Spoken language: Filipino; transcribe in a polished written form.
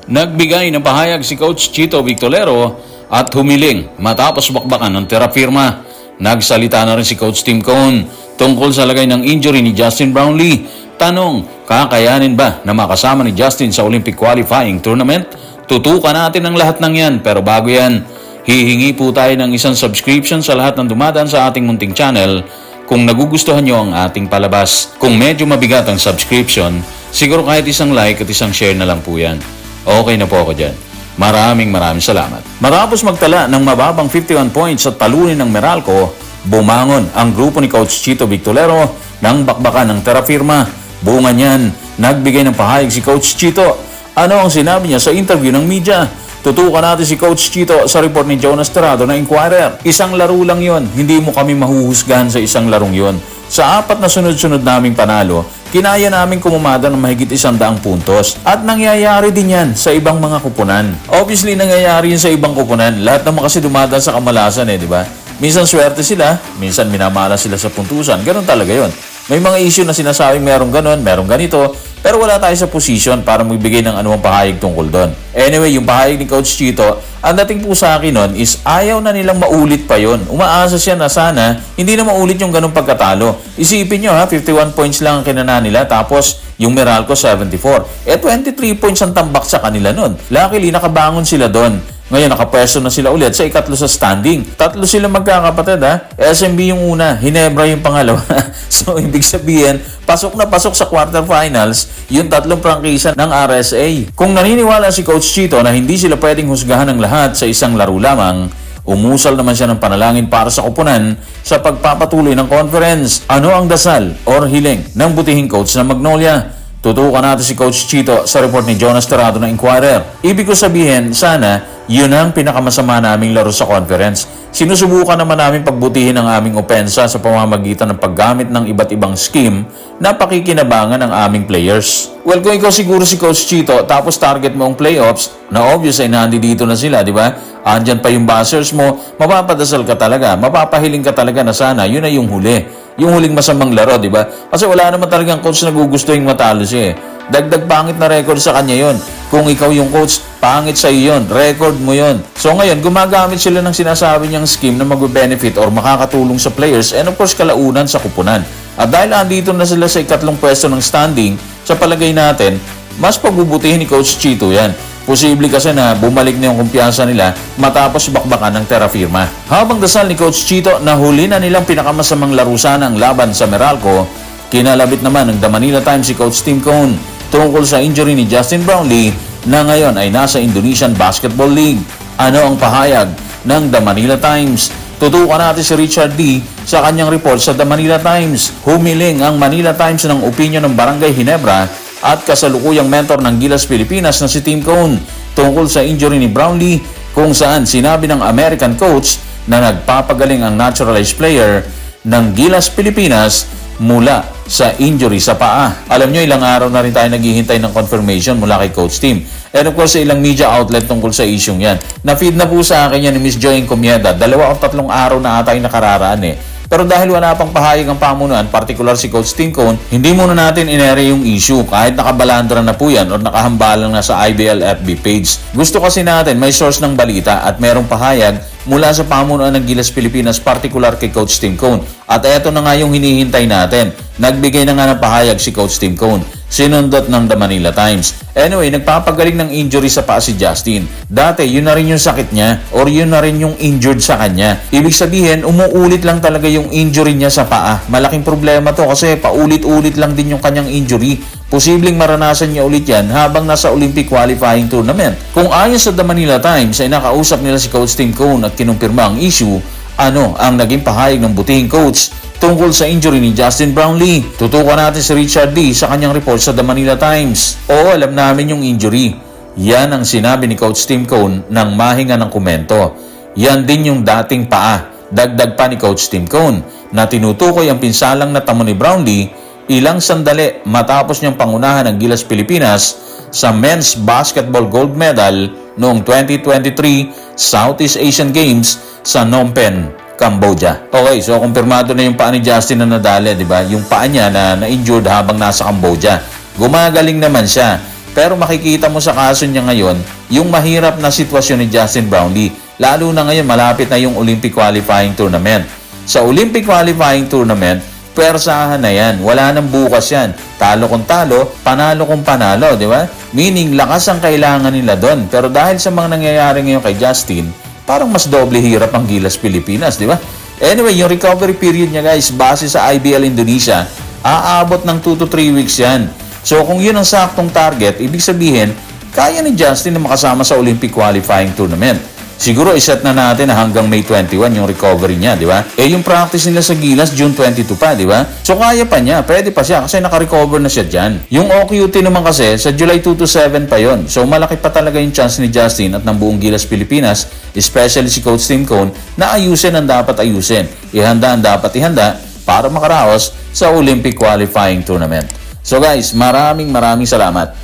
Nagbigay ng pahayag si Coach Chito Victolero at humiling matapos bakbakan ng terapirma. Nagsalita na rin si Coach Tim Cone tungkol sa lagay ng injury ni Justin Brownlee. Tanong, kakayanin ba na makasama ni Justin sa Olympic qualifying tournament? Tutukan natin ang lahat ng yan, pero bago yan, hihingi po tayo ng isang subscription sa lahat ng dumadaan sa ating munting channel kung nagugustuhan nyo ang ating palabas. Kung medyo mabigat ang subscription, siguro kahit isang like at isang share na lang po yan. Okay na po ako dyan. Maraming salamat. Matapos magtala ng mababang 51 points at talunin ng Meralco, bumangon ang grupo ni Coach Chito Victolero ng bakbakan ng terapirma. Bunga niyan, nagbigay ng pahayag si Coach Chito. Ano ang sinabi niya sa interview ng media? Tutukan natin si Coach Chito sa report ni Jonas Tirado na Inquirer. Isang laro lang yon, hindi mo kami mahuhusgahan sa isang larong yon. Sa 4 na sunod-sunod naming panalo, kinaya namin kumumada ng mahigit 100 puntos. At nangyayari din yan sa ibang mga kupunan. Obviously, nangyayari yun sa ibang kupunan. Lahat naman kasi dumadaan sa kamalasan di ba? Minsan swerte sila, minsan minamala sila sa puntusan. Ganon talaga yon. May mga issue na sinasabing merong ganon, merong ganito, pero wala tayo sa position para magbigay ng anumang pahayag tungkol doon. Anyway, yung pahayag ni Coach Chito, ang dating po sa akin nun is ayaw na nilang maulit pa yon. Umaasa siya na sana hindi na maulit yung ganong pagkatalo. Isipin nyo 51 points lang ang kinana nila, tapos yung Meralco 74. 23 points ang tambak sa kanila nun. Luckily, nakabangon sila doon. Ngayon, nakapwesto na sila ulit sa ikatlo sa standing. 3 sila magkakapatid SMB yung una, Hinebra yung pangalawa. So, ibig sabihin, pasok na pasok sa quarterfinals yung 3 prangkisa ng RSA. Kung naniniwala si Coach Chito na hindi sila pwedeng husgahan ng lahat sa isang laro lamang, umusal naman siya ng panalangin para sa koponan sa pagpapatuloy ng conference. Ano ang dasal or hiling ng butihing coach na Magnolia? Tutukan natin si Coach Chito sa report ni Jonas Tirado ng Inquirer. Ibig ko sabihin, sana yun ang pinakamasama naming laro sa conference. Sinusubukan naman namin pagbutihin ang aming opensa sa pamamagitan ng paggamit ng iba't ibang scheme na pakikinabangan ng aming players. Well, kung ikaw siguro si Coach Chito tapos target mo ang playoffs, na obvious ay nandito na sila, di ba? Andyan pa yung buzzers mo, mapapadasal ka talaga, mapapahiling ka talaga na sana yun ay yung huli. Yung huling masamang laro, di ba? Kasi wala naman talagang coach na gugustuhin matalo siya Dagdag pangit na record sa kanya yon. Kung ikaw yung coach, pangit sa iyo yon. Record mo yon. So ngayon, gumagamit sila ng sinasabi niyang scheme na mag-benefit or makakatulong sa players and of course kalaunan sa kupunan. At dahil andito na sila sa ikatlong pwesto ng standing, sa palagay natin, mas pagbubutihin ni Coach Chito yan. Posible kasi na bumalik na yung kumpiyansa nila matapos bakbakan ng terapirma. Habang dasal ni Coach Chito na huli na nilang pinakamasamang laro sana ang laban sa Meralco, kinalabit naman ng The Manila Times si Coach Tim Cone tungkol sa injury ni Justin Brownlee na ngayon ay nasa Indonesian Basketball League. Ano ang pahayag ng The Manila Times? Tutukan natin si Richard D. sa kanyang report sa The Manila Times. Humiling ang Manila Times ng opinyon ng Barangay Hinebra at kasalukuyang mentor ng Gilas Pilipinas na si Tim Cone tungkol sa injury ni Brownlee, kung saan sinabi ng American coach na nagpapagaling ang naturalized player ng Gilas Pilipinas mula sa injury sa paa. Alam nyo, ilang araw na rin tayo naghihintay ng confirmation mula kay Coach Tim. And of course, sa ilang media outlet tungkol sa isyong yan. Na-feed na po sa akin yan ni Miss Joy Encomienda. 2 o 3 araw na ata yung nakararaan Pero dahil wala pang pahayag ang pamunuan, particular si Coach Tim Cone, hindi muna natin inere yung issue kahit nakabalandra na po yan o nakahambalang na sa IBL FB page. Gusto kasi natin may source ng balita at merong pahayag mula sa pamunuan ng Gilas Pilipinas, particular kay Coach Tim Cone. At eto na nga yung hinihintay natin. Nagbigay na nga ng pahayag si Coach Tim Cone. Sinundot ng The Manila Times. Anyway, nagpapagaling ng injury sa paa si Justin. Dati, yun na rin yung sakit niya or yun na rin yung injured sa kanya. Ibig sabihin, umuulit lang talaga yung injury niya sa paa. Malaking problema to kasi paulit-ulit lang din yung kanyang injury. Posibleng maranasan niya ulit yan habang nasa Olympic qualifying tournament. Kung ayon sa The Manila Times ay nakausap nila si Coach Tim Cone at kinumpirma ang issue, ano ang naging pahayag ng butihing coach tungkol sa injury ni Justin Brownlee? Tutukan natin si Richard D. sa kanyang report sa The Manila Times. Oo, alam namin yung injury. Yan ang sinabi ni Coach Tim Cone nang mahinga ng komento. Yan din yung dating paa. Dagdag pa ni Coach Tim Cone na tinutukoy ang pinsalang natamo ni Brownlee ilang sandali matapos niyang pangunahan ng Gilas Pilipinas sa men's basketball gold medal noong 2023 Southeast Asian Games sa Phnom Penh, Cambodia. Okay, so kumpirmado na yung paa ni Justin na nadali, di ba? Yung paa niya na na-injured habang nasa Cambodia. Gumagaling naman siya. Pero makikita mo sa kaso niya ngayon, yung mahirap na sitwasyon ni Justin Brownlee. Lalo na ngayon, malapit na yung Olympic Qualifying Tournament. Sa Olympic Qualifying Tournament, pwersahan na yan. Wala nang bukas yan. Talo kung talo, panalo kung panalo, di ba? Meaning, lakas ang kailangan nila doon. Pero dahil sa mga nangyayari ngayon kay Justin, parang mas doble hirap ang Gilas Pilipinas, di ba? Anyway, yung recovery period niya guys, base sa IBL Indonesia, aabot ng 2 to 3 weeks yan. So kung yun ang saktong target, ibig sabihin, kaya ni Justin na makasama sa Olympic Qualifying Tournament. Siguro iset na natin na hanggang May 21 yung recovery niya, di ba? Yung practice nila sa Gilas, June 22 pa, di ba? So kaya pa niya, pwede pa siya kasi naka-recover na siya dyan. Yung OQT naman kasi, sa July 2 to 7 pa yon. So malaki pa talaga yung chance ni Justin at ng buong Gilas Pilipinas, especially si Coach Tim Cone, na ayusin ang dapat ayusin. Ihanda ang dapat ihanda para makaraos sa Olympic Qualifying Tournament. So guys, maraming salamat.